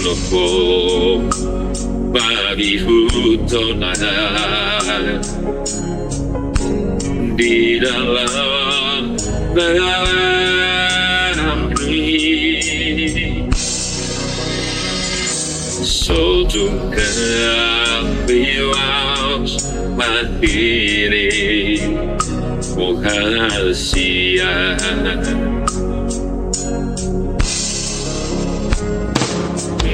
놓고 밤이 훑어나 Di dalam hati suatu kebiwas mandiri rahasia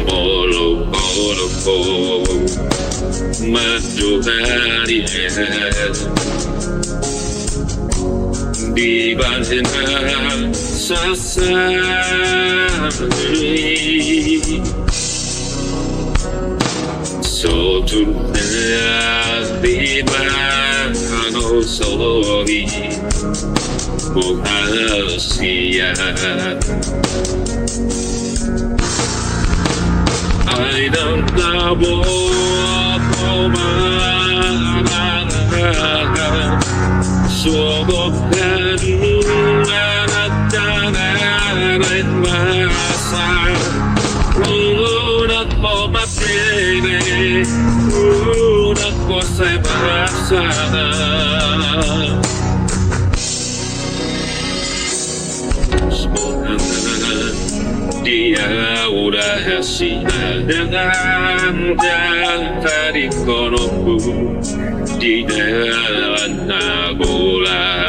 Molo-molo matahari di bawah sasari suatu tiba-tiba sorry rahasia I don't know Suatu hari naik masa udah mau mati udah kuasai bahasa dia udah hasil dengan dari konoku di dalam nagola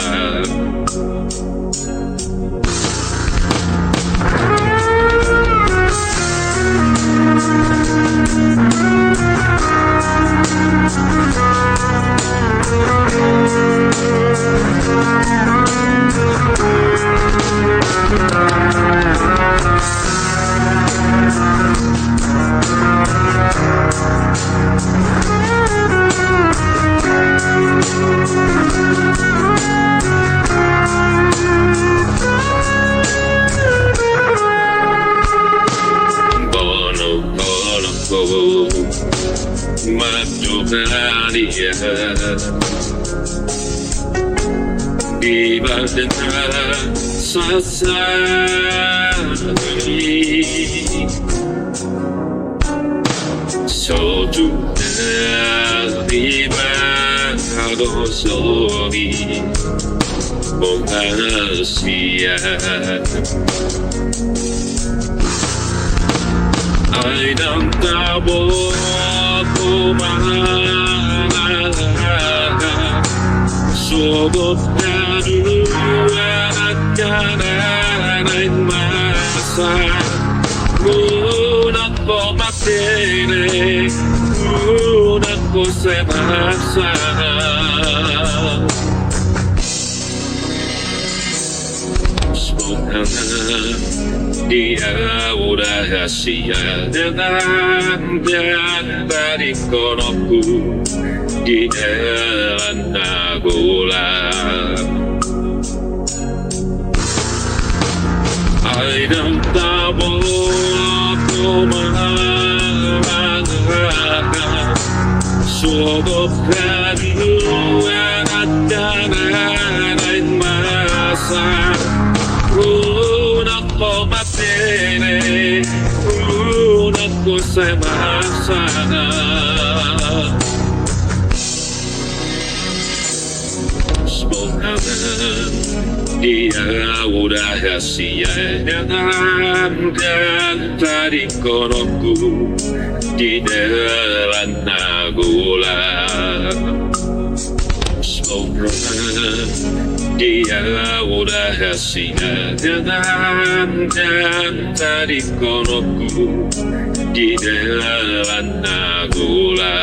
matahari di bawah sasari suatu tiba-tiba sorry rahasia I don't know Suatu hari naik masa udah kau mati udah kau sebasa dia udah hasil dengan dari konoku di dalam nagola I don't know suatu hari naik masa udah kau mati udah kau sebasa dia udah hasil dengan dari konoku di dalam nagola dia udah hasil dengan dari konoku di dalam nagola